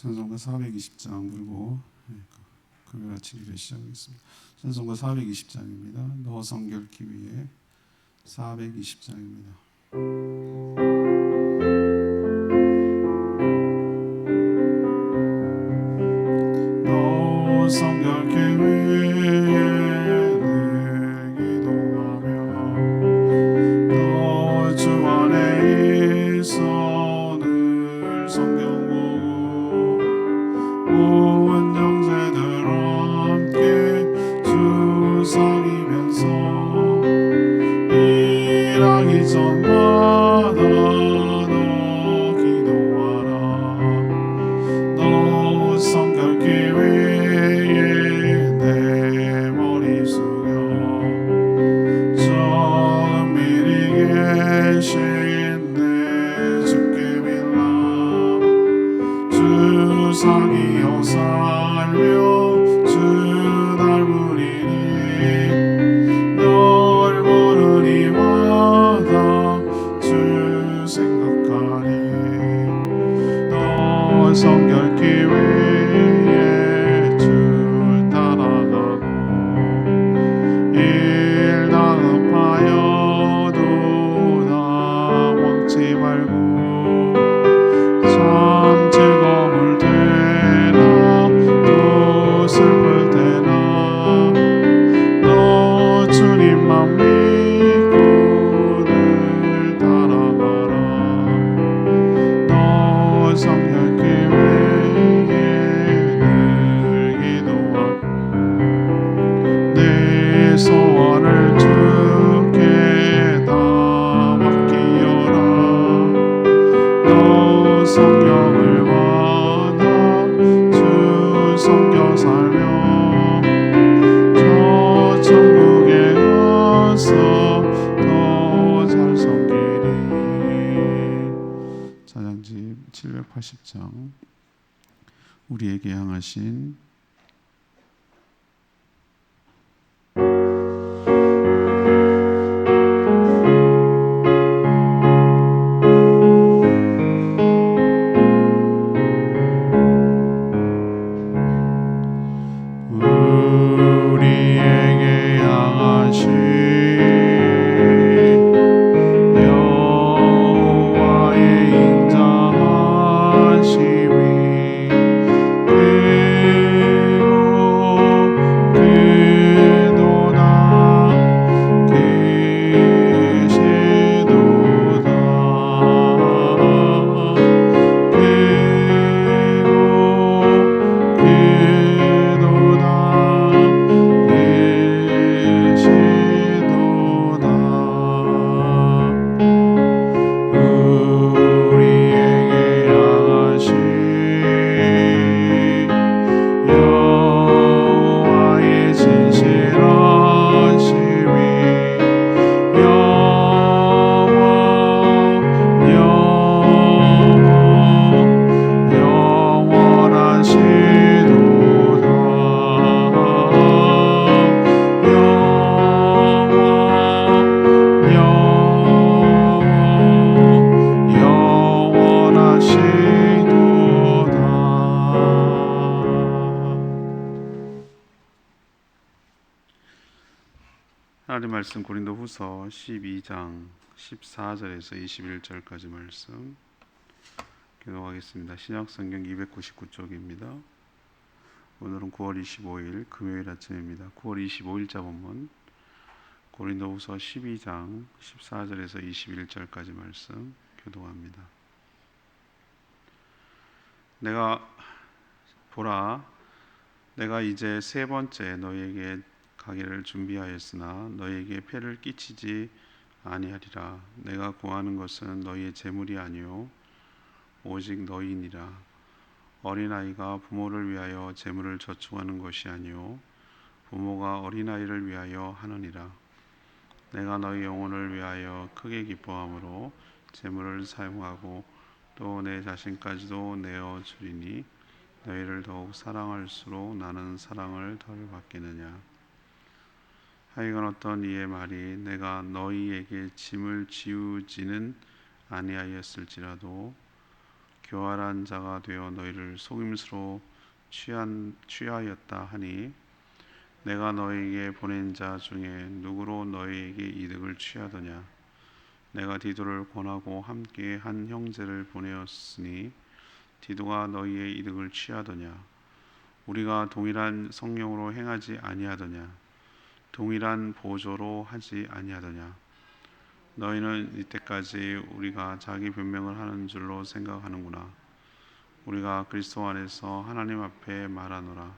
찬송가 420장 불고 금요일 아침 기도 시작하겠습니다. 찬송가 420장입니다. 너 성결케 위해 420장입니다. 너 성결케 위해 늘 기도하며 너 주 안에 있어 늘 성경 온 형제들과 함께 주 섬기면서 일하기 전마다 너 기도하라. 너 성결케 위해 내 머리 숙여 저 은밀히 계신 내 주께 빌라. 주 상이여 살며 주 닮으리니 널 모르니마다 주 생각하니 너 성결케 위해 주 따라가고 일 다급하여도 나 왕치 말고 참 즐거울 때나 또 슬플 때나 너 주님만 믿고 늘 따라가라. 너 성결케 위해 늘 기도하고 내 소원을 주께 다 맡기어라. 너 성령을 받아 주 섬겨 살며 저 천국에 가서 더 잘 섬기리. 찬양집 780장 우리에게 향하신 우리에게 향하신 여호와의 인자하심이 하나님 말씀 고린도후서 12장 14절에서 21절까지 말씀 기도하겠습니다. 신약성경 299쪽입니다. 오늘은 9월 25일 금요일 아침입니다. 9월 25일자 본문 고린도후서 12장 14절에서 21절까지 말씀 교독합니다. 보라, 내가 이제 세 번째 너희에게 가기를 준비하였으나 너희에게 폐를 끼치지 아니하리라. 내가 구하는 것은 너희의 재물이 아니요 오직 너희니라. 어린아이가 부모를 위하여 재물을 저축하는 것이 아니요 부모가 어린아이를 위하여 하느니라. 내가 너희 영혼을 위하여 크게 기뻐함으로 재물을 사용하고 또 내 자신까지도 내어 주리니 너희를 더욱 사랑할수록 나는 사랑을 덜 받겠느냐. 하여간 어떤 이의 말이 내가 너희에게 짐을 지우지는 아니하였을지라도 교활한 자가 되어 너희를 속임수로 취하였다 하니 내가 너희에게 보낸 자 중에 누구로 너희에게 이득을 취하더냐? 내가 디도를 권하고 함께 한 형제를 보내었으니 디도가 너희의 이득을 취하더냐? 우리가 동일한 성령으로 행하지 아니하더냐? 동일한 보조로 하지 아니하더냐? 너희는 이때까지 우리가 자기 변명을 하는 줄로 생각하는구나. 우리가 그리스도 안에서 하나님 앞에 말하노라.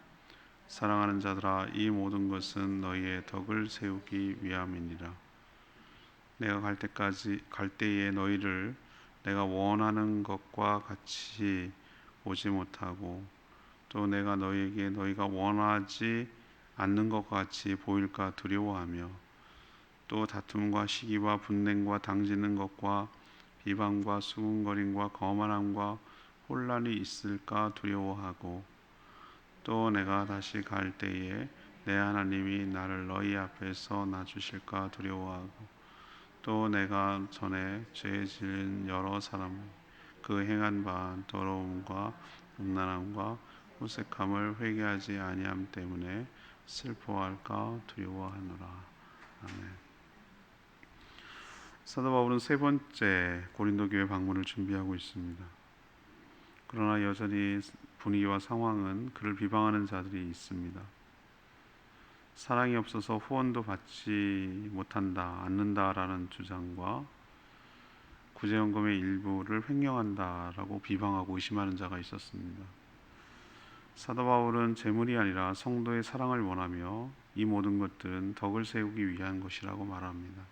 사랑하는 자들아, 이 모든 것은 너희의 덕을 세우기 위함이니라. 내가 갈 때에 너희를 내가 원하는 것과 같이 오지 못하고 또 내가 너희에게 너희가 원하지 않는 것과 같이 보일까 두려워하며 또 다툼과 시기와 분냉과 당지는 것과 비방과 수군거림과 거만함과 혼란이 있을까 두려워하고 또 내가 다시 갈 때에 내 하나님이 나를 너희 앞에서 놔주실까 두려워하고 또 내가 전에 죄 지은 여러 사람 그 행한 바 더러움과 음란함과 호색함을 회개하지 아니함 때문에 슬퍼할까 두려워하노라. 아멘. 사도 바울은 세 번째 고린도 교회 방문을 준비하고 있습니다. 그러나 여전히 분위기와 상황은 그를 비방하는 자들이 있습니다. 사랑이 없어서 후원도 받지 못한다, 않는다라는 주장과 구제연금의 일부를 횡령한다라고 비방하고 의심하는 자가 있었습니다. 사도 바울은 재물이 아니라 성도의 사랑을 원하며 이 모든 것들은 덕을 세우기 위한 것이라고 말합니다.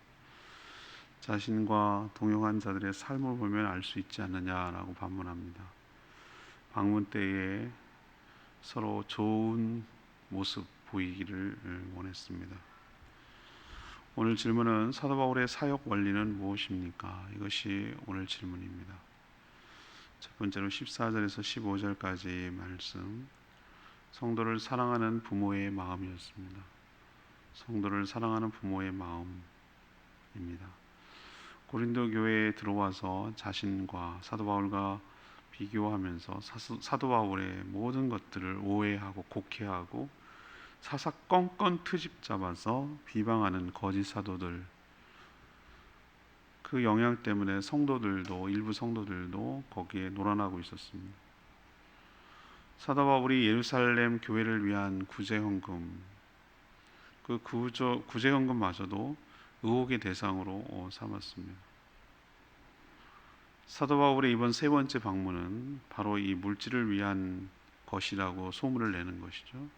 자신과 동역한 자들의 삶을 보면 알 수 있지 않느냐라고 반문합니다. 방문 때에 서로 좋은 모습 보이기를 원했습니다. 오늘 질문은 사도 바울의 사역 원리는 무엇입니까? 이것이 오늘 질문입니다. 첫 번째로 14절에서 15절까지 말씀, 성도를 사랑하는 부모의 마음이었습니다. 성도를 사랑하는 부모의 마음입니다. 고린도 교회에 들어와서 자신과 사도 바울과 비교하면서 사도 바울의 모든 것들을 오해하고 곡해하고 사사건건 트집 잡아서 비방하는 거짓 사도들, 그 영향 때문에 일부 성도들도 거기에 놀아나고 있었습니다. 사도 바울이 예루살렘 교회를 위한 구제헌금, 그 구제헌금마저도 의혹의 대상으로 삼았습니다. 사도 바울의 이번 세 번째 방문은 바로 이 물질을 위한 것이라고 소문을 내는 것이죠.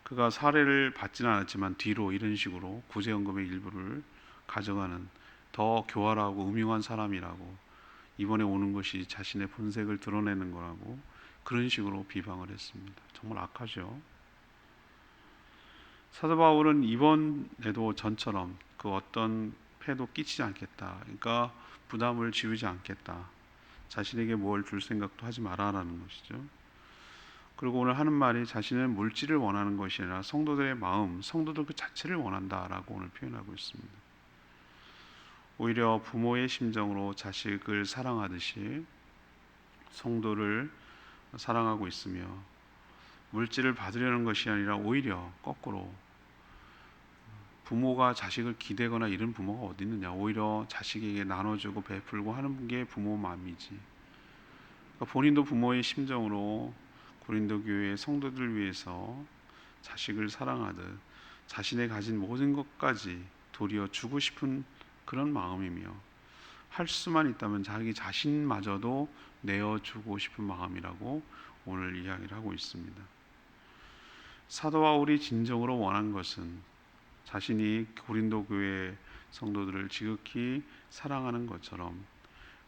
그가 사례를 받지는 않았지만 뒤로 이런 식으로 구제헌금의 일부를 가져가는 더 교활하고 음흉한 사람이라고, 이번에 오는 것이 자신의 본색을 드러내는 거라고 그런 식으로 비방을 했습니다. 정말 악하죠. 사도 바울은 이번에도 전처럼 그 어떤 폐도 끼치지 않겠다, 그러니까 부담을 지우지 않겠다, 자신에게 뭘 줄 생각도 하지 마라라는 것이죠. 그리고 오늘 하는 말이 자신은 물질을 원하는 것이 아니라 성도들의 마음, 성도들 그 자체를 원한다라고 오늘 표현하고 있습니다. 오히려 부모의 심정으로 자식을 사랑하듯이 성도를 사랑하고 있으며, 물질을 받으려는 것이 아니라 오히려 거꾸로 부모가 자식을 기대거나 이런 부모가 어디 있느냐, 오히려 자식에게 나눠주고 베풀고 하는 게 부모 마음이지. 그러니까 본인도 부모의 심정으로 고린도 교회의 성도들을 위해서 자식을 사랑하듯 자신의 가진 모든 것까지 도리어 주고 싶은 그런 마음이며, 할 수만 있다면 자기 자신마저도 내어주고 싶은 마음이라고 오늘 이야기를 하고 있습니다. 사도 바울이 진정으로 원한 것은 자신이 고린도 교회 성도들을 지극히 사랑하는 것처럼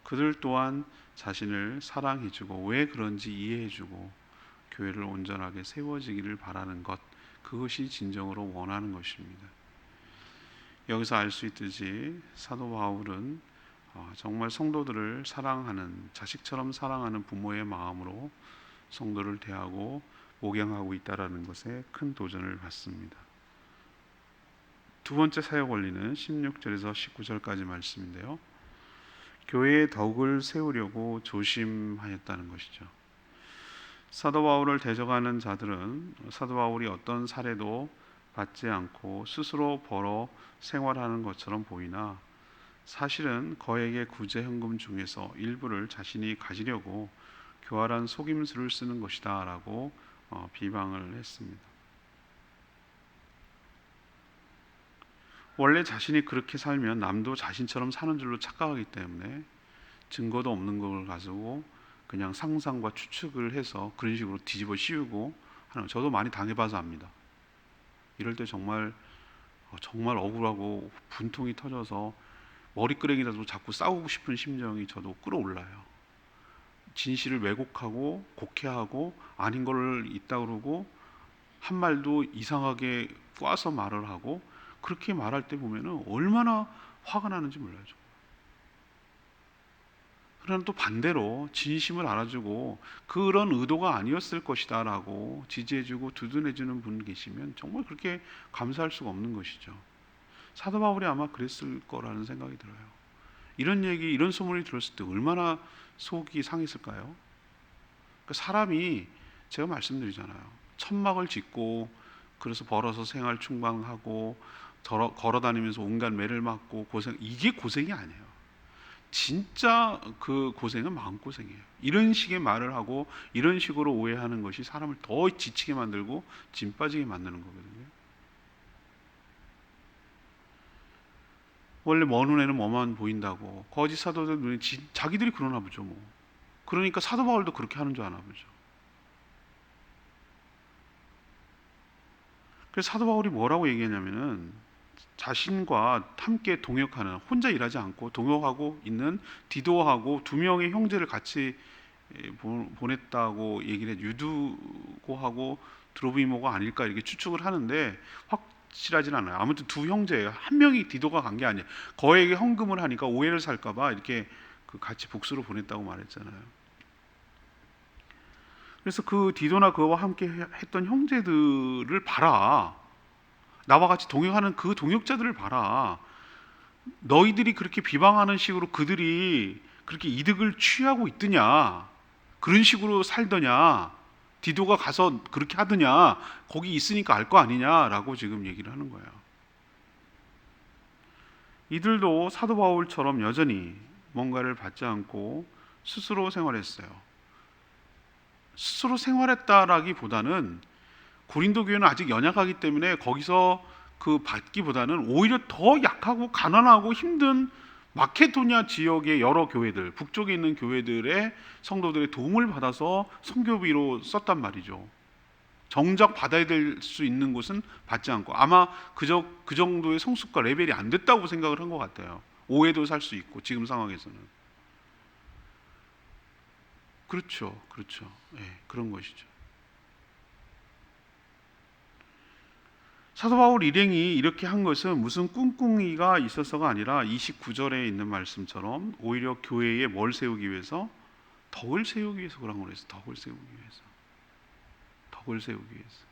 그들 또한 자신을 사랑해주고 왜 그런지 이해해주고 교회를 온전하게 세워지기를 바라는 것, 그것이 진정으로 원하는 것입니다. 여기서 알 수 있듯이 사도 바울은 정말 성도들을 사랑하는, 자식처럼 사랑하는 부모의 마음으로 성도를 대하고 목양하고 있다는 것에 큰 도전을 받습니다. 두 번째 사역 원리는 16절에서 19절까지 말씀인데요. 교회의 덕을 세우려고 조심하였다는 것이죠. 사도 바울을 대적하는 자들은 사도 바울이 어떤 사례도 받지 않고 스스로 벌어 생활하는 것처럼 보이나 사실은 거액의 구제 현금 중에서 일부를 자신이 가지려고 교활한 속임수를 쓰는 것이다 라고 비방을 했습니다. 원래 자신이 그렇게 살면 남도 자신처럼 사는 줄로 착각하기 때문에 증거도 없는 걸 가지고 그냥 상상과 추측을 해서 그런 식으로 뒤집어 씌우고 하는, 저도 많이 당해봐서 압니다. 이럴 때 정말 억울하고 분통이 터져서 머리끄레기라도 자꾸 싸우고 싶은 심정이 저도 끌어올라요. 진실을 왜곡하고 곡해하고 아닌 걸 있다 그러고 한 말도 이상하게 꽈서 말을 하고 그렇게 말할 때 보면은 얼마나 화가 나는지 몰라요. 그러나 또 반대로 진심을 알아주고 그런 의도가 아니었을 것이다 라고 지지해주고 두둔해주는 분 계시면 정말 그렇게 감사할 수가 없는 것이죠. 사도 바울이 아마 그랬을 거라는 생각이 들어요. 이런 얘기, 이런 소문이 들었을 때 얼마나 속이 상했을까요? 그러니까 사람이, 제가 말씀드리잖아요, 천막을 짓고 그래서 벌어서 생활 충방하고 걸어 다니면서 온갖 매를 맞고 고생, 이게 고생이 아니에요. 진짜 그 고생은 마음고생이에요. 이런 식의 말을 하고 이런 식으로 오해하는 것이 사람을 더 지치게 만들고 짐 빠지게 만드는 거거든요. 원래 먼 눈에는 뭐만 보인다고 거짓 사도들 눈에 자기들이 그러나 보죠 뭐. 그러니까 사도 바울도 그렇게 하는 줄 아나 보죠. 그래서 사도 바울이 뭐라고 얘기했냐면은 자신과 함께 동역하는, 혼자 일하지 않고 동역하고 있는 디도하고 두 명의 형제를 같이 보냈다고 얘기를 해. 유두고하고 드로비모가 아닐까 이렇게 추측을 하는데 확실하진 않아요. 아무튼 두 형제예요. 한 명이 디도가 간 게 아니에요. 거액의 헌금을 하니까 오해를 살까봐 이렇게 같이 복수로 보냈다고 말했잖아요. 그래서 그 디도나 그와 함께 했던 형제들을 봐라. 나와 같이 동역하는 그 동역자들을 봐라. 너희들이 그렇게 비방하는 식으로 그들이 그렇게 이득을 취하고 있더냐, 그런 식으로 살더냐, 디도가 가서 그렇게 하더냐, 거기 있으니까 알 거 아니냐라고 지금 얘기를 하는 거예요. 이들도 사도 바울처럼 여전히 뭔가를 받지 않고 스스로 생활했어요. 스스로 생활했다라기보다는 고린도 교회는 아직 연약하기 때문에 거기서 그 받기보다는 오히려 더 약하고 가난하고 힘든 마케도냐 지역의 여러 교회들, 북쪽에 있는 교회들의 성도들의 도움을 받아서 선교비로 썼단 말이죠. 정작 받아야 될 수 있는 곳은 받지 않고, 아마 그 정도의 성숙과 레벨이 안 됐다고 생각을 한 것 같아요. 오해도 살 수 있고 지금 상황에서는. 그렇죠. 네, 그런 것이죠. 사도 바울 일행이 이렇게 한 것은 무슨 꿍꿍이가 있어서가 아니라 29절에 있는 말씀처럼 오히려 교회에 뭘 세우기 위해서? 덕을 세우기 위해서 그런 거였어요. 덕을 세우기 위해서.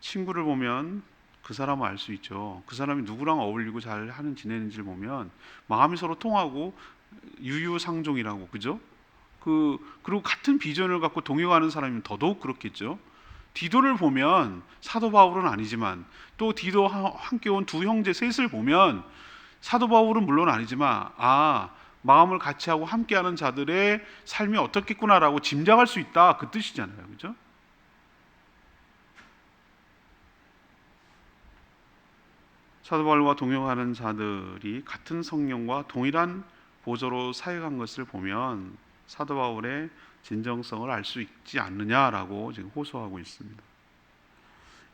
친구를 보면 그 사람을 알 수 있죠. 그 사람이 누구랑 어울리고 잘 하는 지내는지를 보면 마음이 서로 통하고 유유상종이라고, 그죠? 그리고 같은 비전을 갖고 동역하는 사람이면 더더욱 그렇겠죠. 디도를 보면 사도 바울은 아니지만 또 디도와 함께 온 두 형제 셋을 보면 사도 바울은 물론 아니지만 마음을 같이 하고 함께하는 자들의 삶이 어떻겠구나라고 짐작할 수 있다, 그 뜻이잖아요. 그죠? 사도 바울과 동역하는 자들이 같은 성령과 동일한 보조로 사역한 것을 보면 사도 바울의 진정성을 알 수 있지 않느냐라고 지금 호소하고 있습니다.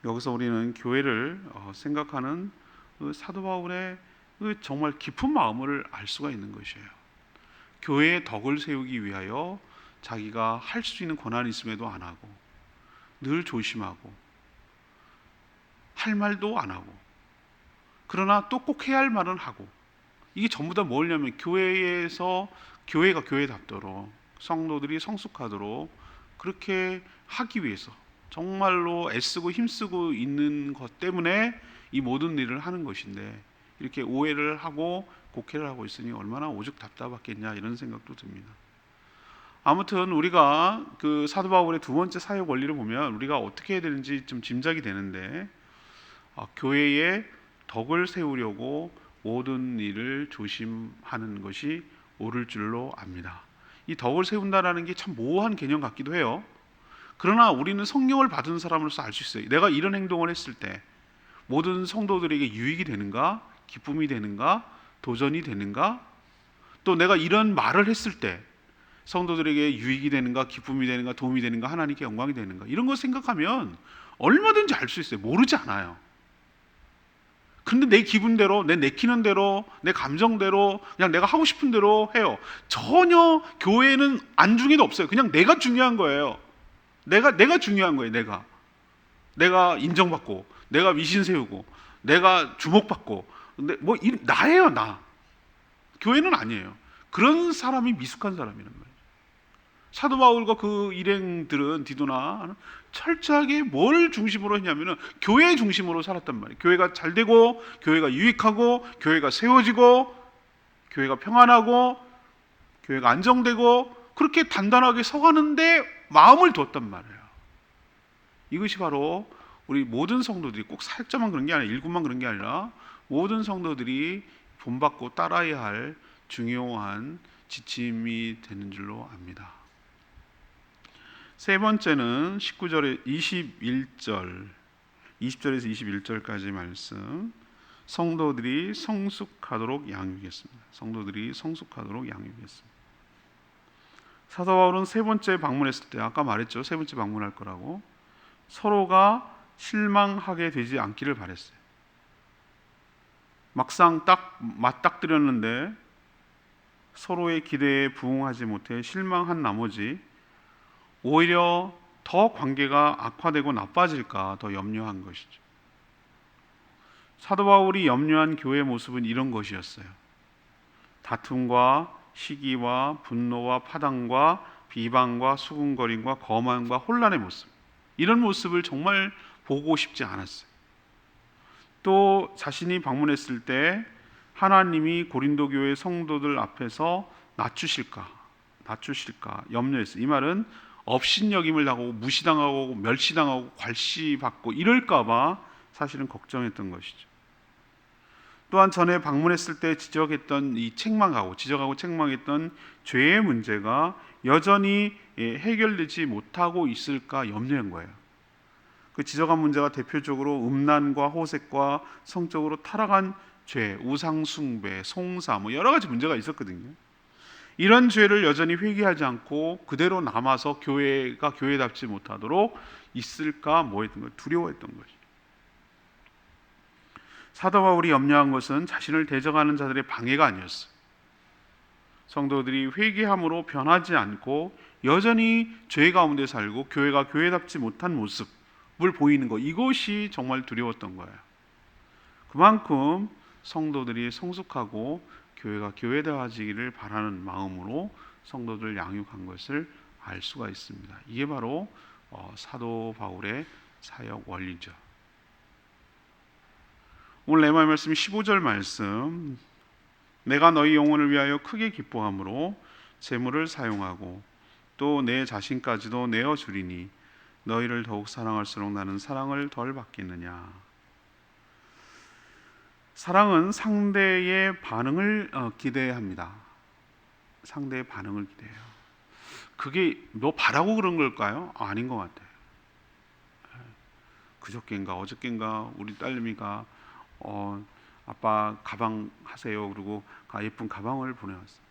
여기서 우리는 교회를 생각하는 그 사도 바울의 그 정말 깊은 마음을 알 수가 있는 것이에요. 교회의 덕을 세우기 위하여 자기가 할 수 있는 권한이 있음에도 안 하고, 늘 조심하고, 할 말도 안 하고, 그러나 또 꼭 해야 할 말은 하고, 이게 전부 다 뭐냐면 교회에서 교회가 교회답도록 성도들이 성숙하도록 그렇게 하기 위해서 정말로 애쓰고 힘쓰고 있는 것 때문에 이 모든 일을 하는 것인데, 이렇게 오해를 하고 곡해를 하고 있으니 얼마나 오죽 답답했겠냐 이런 생각도 듭니다. 아무튼 우리가 그 사도 바울의 두 번째 사역 원리를 보면 우리가 어떻게 해야 되는지 좀 짐작이 되는데, 교회에 덕을 세우려고 모든 일을 조심하는 것이 옳을 줄로 압니다. 이 덕을 세운다라는 게 참 모호한 개념 같기도 해요. 그러나 우리는 성령을 받은 사람으로서 알 수 있어요. 내가 이런 행동을 했을 때 모든 성도들에게 유익이 되는가, 기쁨이 되는가, 도전이 되는가, 또 내가 이런 말을 했을 때 성도들에게 유익이 되는가, 기쁨이 되는가, 도움이 되는가, 하나님께 영광이 되는가, 이런 거 생각하면 얼마든지 알 수 있어요. 모르지 않아요. 근데 내 기분대로, 내 내키는 대로, 내 감정대로 그냥 내가 하고 싶은 대로 해요. 전혀 교회는 안중에도 없어요. 그냥 내가 중요한 거예요. 내가 중요한 거예요. 내가 인정받고, 내가 위신 세우고, 내가 주목받고, 근데 나예요, 나. 교회는 아니에요. 그런 사람이 미숙한 사람이란 말이에요. 사도 바울과 그 일행들은, 디도나 철저하게 뭘 중심으로 했냐면은 교회 중심으로 살았단 말이에요. 교회가 잘 되고, 교회가 유익하고, 교회가 세워지고, 교회가 평안하고, 교회가 안정되고, 그렇게 단단하게 서가는데 마음을 뒀단 말이에요. 이것이 바로 우리 모든 성도들이, 꼭 사역자만 그런 게 아니라, 일꾼만 그런 게 아니라 모든 성도들이 본받고 따라야 할 중요한 지침이 되는 줄로 압니다. 세 번째는 19절에 20절에서 21절까지 말씀, 성도들이 성숙하도록 양육했습니다. 성도들이 성숙하도록 양육했습니다. 사도 바울은 세 번째 방문했을 때, 아까 말했죠, 세 번째 방문할 거라고, 서로가 실망하게 되지 않기를 바랬어요. 막상 딱 맞닥뜨렸는데 서로의 기대에 부응하지 못해 실망한 나머지 오히려 더 관계가 악화되고 나빠질까 더 염려한 것이죠. 사도 바울이 염려한 교회의 모습은 이런 것이었어요. 다툼과 시기와 분노와 파당과 비방과 수군거림과 거만과 혼란의 모습, 이런 모습을 정말 보고 싶지 않았어요. 또 자신이 방문했을 때 하나님이 고린도 교회 성도들 앞에서 낮추실까 염려했어요. 이 말은 업신여김을 당하고 무시당하고 멸시당하고 괄시받고 이럴까봐 사실은 걱정했던 것이죠. 또한 전에 방문했을 때 지적하고 책망했던 죄의 문제가 여전히 해결되지 못하고 있을까 염려한 거예요. 그 지적한 문제가 대표적으로 음란과 호색과 성적으로 타락한 죄, 우상숭배, 송사, 여러 가지 문제가 있었거든요. 이런 죄를 여전히 회개하지 않고 그대로 남아서 교회가 교회답지 못하도록 있을까 했던 거예요. 두려워했던 것이죠. 사도 바울이 염려한 것은 자신을 대적하는 자들의 방해가 아니었어요. 성도들이 회개함으로 변하지 않고 여전히 죄 가운데 살고 교회가 교회답지 못한 모습을 보이는 것, 이것이 정말 두려웠던 거예요. 그만큼 성도들이 성숙하고 교회가 교회되어지기를 바라는 마음으로 성도들 양육한 것을 알 수가 있습니다. 이게 바로 사도 바울의 사역 원리죠. 오늘 레마 말씀 15절 말씀, 내가 너희 영혼을 위하여 크게 기뻐함으로 재물을 사용하고 또 내 자신까지도 내어 주리니 너희를 더욱 사랑할수록 나는 사랑을 덜 받겠느냐. 사랑은 상대의 반응을 기대합니다. 상대의 반응을 기대해요. 그게 너 바라고 그런 걸까요? 아닌 것 같아요. 그저께인가 어저께인가 우리 딸내미가 아빠 가방 하세요 그러고 예쁜 가방을 보내왔어요.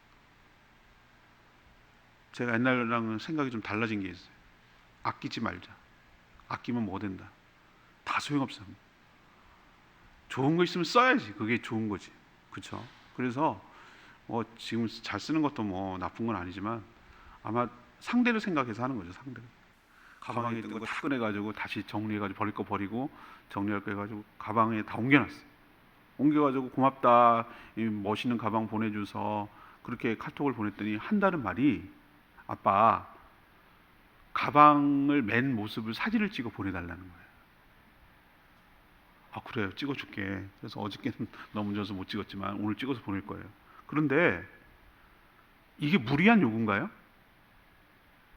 제가 옛날랑 생각이 좀 달라진 게 있어요. 아끼지 말자. 아끼면 뭐 된다. 다 소용없어. 좋은 거 있으면 써야지. 그게 좋은 거지. 그렇죠? 그래서 지금 잘 쓰는 것도 나쁜 건 아니지만 아마 상대를 생각해서 하는 거죠. 상대를. 가방에 있던 거 다 꺼내가지고 다시 정리해가지고 버릴 거 버리고 정리할 거 해가지고 가방에 다 옮겨놨어요. 옮겨가지고 고맙다, 멋있는 가방 보내줘서 그렇게 카톡을 보냈더니 한다는 말이, 아빠 가방을 맨 모습을 사진을 찍어 보내달라는 거예요. 아 그래요, 찍어줄게. 그래서 어저께는 너무 늦어서 못 찍었지만 오늘 찍어서 보낼 거예요. 그런데 이게 무리한 요구인가요?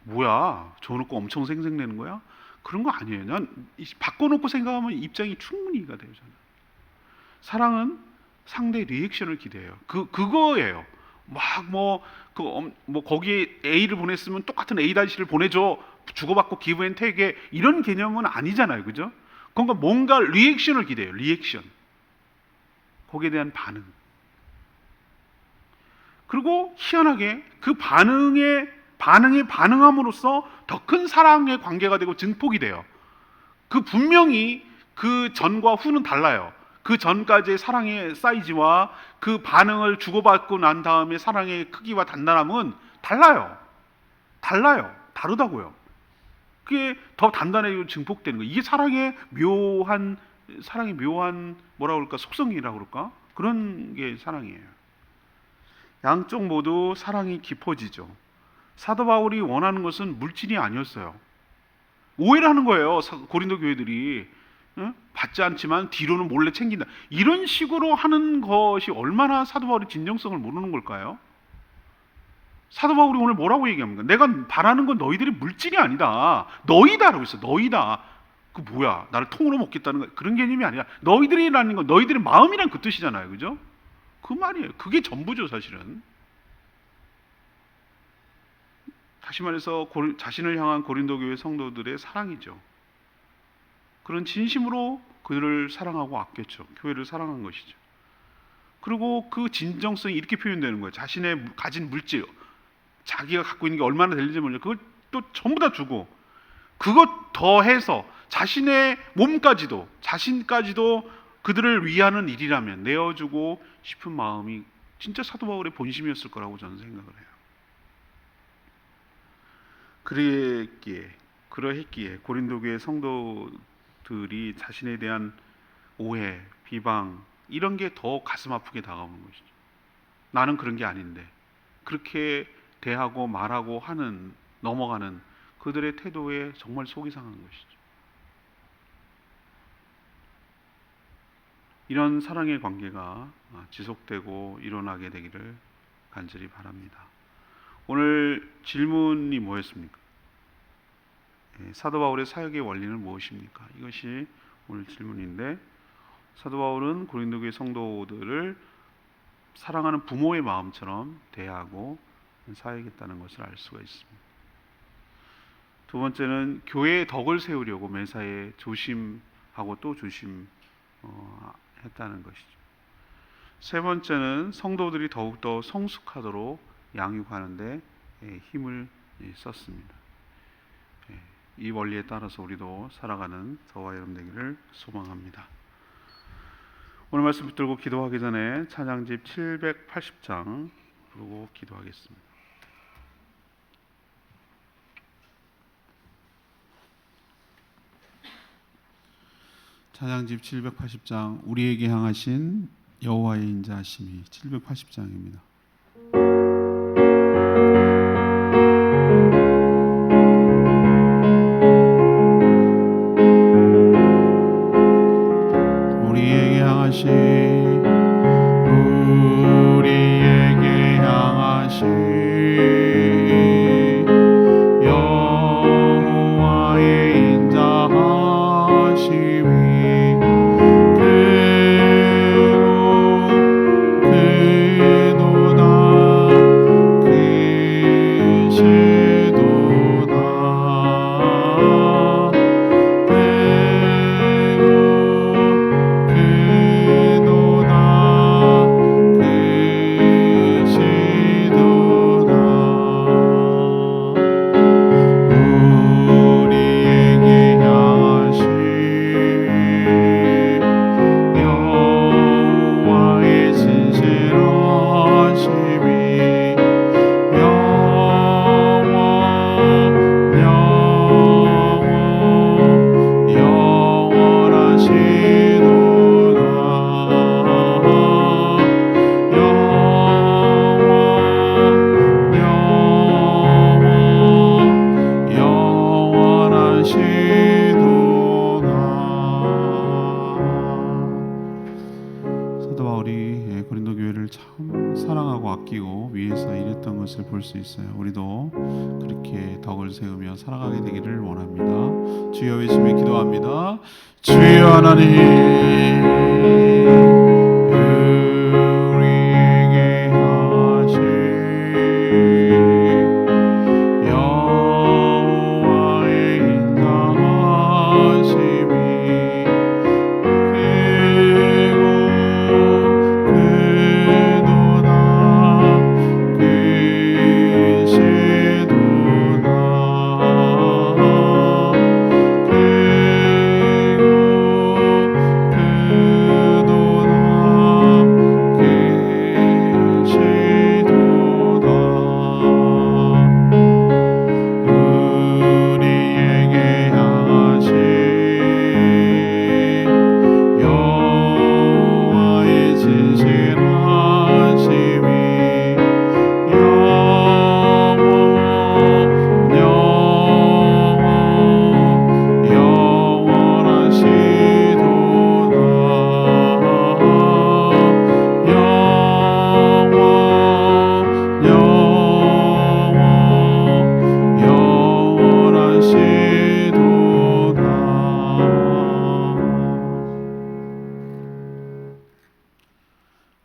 뭐야, 줘놓고 엄청 생색내는 거야? 그런 거 아니에요. 난 바꿔놓고 생각하면 입장이 충분히 이해가 돼요. 저는 사랑은 상대의 리액션을 기대해요. 그거예요. 막 뭐 거기에 A를 보냈으면 똑같은 A-를 보내줘, 주고받고 기브 앤 테이크, 이런 개념은 아니잖아요, 그죠? 그러니까 뭔가 리액션을 기대해요. 리액션, 거기에 대한 반응. 그리고 희한하게 그 반응에 반응함으로써 더 큰 사랑의 관계가 되고 증폭이 돼요. 그 분명히 그 전과 후는 달라요. 그 전까지의 사랑의 사이즈와 그 반응을 주고받고 난 다음에 사랑의 크기와 단단함은 달라요. 다르다고요. 그게 더 단단해지고 증폭되는 거예요. 이게 사랑의 묘한 뭐라 그럴까, 속성이라고 그럴까, 그런 게 사랑이에요. 양쪽 모두 사랑이 깊어지죠. 사도 바울이 원하는 것은 물질이 아니었어요. 오해를 하는 거예요. 고린도 교회들이. 받지 않지만 뒤로는 몰래 챙긴다, 이런 식으로 하는 것이 얼마나 사도 바울의 진정성을 모르는 걸까요? 사도 바울이 오늘 뭐라고 얘기합니까? 내가 바라는 건 너희들이 물질이 아니다, 너희다라고 했어. 너희다. 그 뭐야, 나를 통으로 먹겠다는 거, 그런 개념이 아니라 너희들이라는 건 너희들의 마음이란 그 뜻이잖아요, 그죠? 그 말이에요. 그게 전부죠, 사실은. 다시 말해서 자신을 향한 고린도 교회 성도들의 사랑이죠. 그런 진심으로 그들을 사랑하고 아꼈죠. 교회를 사랑한 것이죠. 그리고 그 진정성이 이렇게 표현되는 거예요. 자신의 가진 물질, 자기가 갖고 있는 게 얼마나 될지 몰라요. 그걸 또 전부 다 주고, 그것 더해서 자신의 몸까지도, 자신까지도 그들을 위하는 일이라면 내어주고 싶은 마음이 진짜 사도 바울의 본심이었을 거라고 저는 생각을 해요. 그러했기에 고린도 교회 성도들이 자신에 대한 오해, 비방, 이런 게 더 가슴 아프게 다가오는 것이죠. 나는 그런 게 아닌데, 그렇게 대하고 말하고 넘어가는 그들의 태도에 정말 속이 상한 것이죠. 이런 사랑의 관계가 지속되고 일어나게 되기를 간절히 바랍니다. 오늘 질문이 뭐였습니까? 사도 바울의 사역의 원리는 무엇입니까? 이것이 오늘 질문인데, 사도 바울은 고린도 교회 성도들을 사랑하는 부모의 마음처럼 대하고 사역했다는 것을 알 수가 있습니다. 두 번째는 교회의 덕을 세우려고 매사에 조심하고 또 조심했다는 것이죠. 세 번째는 성도들이 더욱더 성숙하도록 양육하는 데 힘을 썼습니다. 이 원리에 따라서 우리도 살아가는 저와 여러분 되기를 소망합니다. 오늘 말씀 붙들고 기도하기 전에 찬양집 780장 부르고 기도하겠습니다. 찬양집 780장, 우리에게 향하신 여호와의 인자하심이 780장입니다. 우리에게 향하신 여호와의 인자하심이 크고 큰 바울이 고린도 교회를 참 사랑하고 아끼고 위해서 일했던 것을 볼 수 있어요. 우리도 그렇게 덕을 세우며 살아가게 되기를 원합니다. 주여 외치며 기도합니다. 주여 하나님, 우리에게 하신 여호와의 인자하심이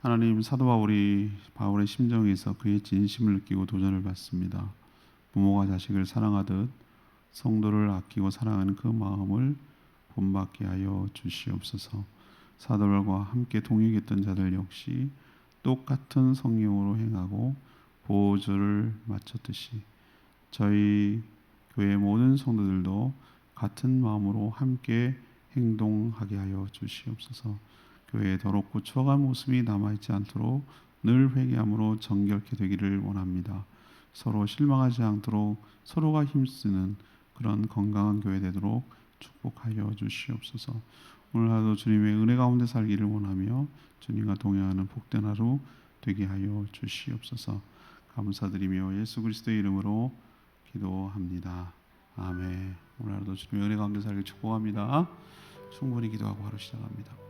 하나님, 사도 바울의 심정에서 그의 진심을 느끼고 도전을 받습니다. 부모가 자식을 사랑하듯 성도를 아끼고 사랑하는 그 마음을 본받게 하여 주시옵소서. 사도들과 함께 동역했던 자들 역시 똑같은 성령으로 행하고 보호주를 마쳤듯이 저희 교회 모든 성도들도 같은 마음으로 함께 행동하게 하여 주시옵소서. 교회에 더럽고 추악한 모습이 남아있지 않도록 늘 회개함으로 정결케 되기를 원합니다. 서로 실망하지 않도록 서로가 힘쓰는 그런 건강한 교회 되도록 축복하여 주시옵소서. 오늘 하루도 주님의 은혜 가운데 살기를 원하며 주님과 동행하는 복된 하루 되게 하여 주시옵소서. 감사드리며 예수 그리스도의 이름으로 기도합니다. 아멘. 오늘 하루도 주님의 은혜 가운데 살기 축복합니다. 충분히 기도하고 하루 시작합니다.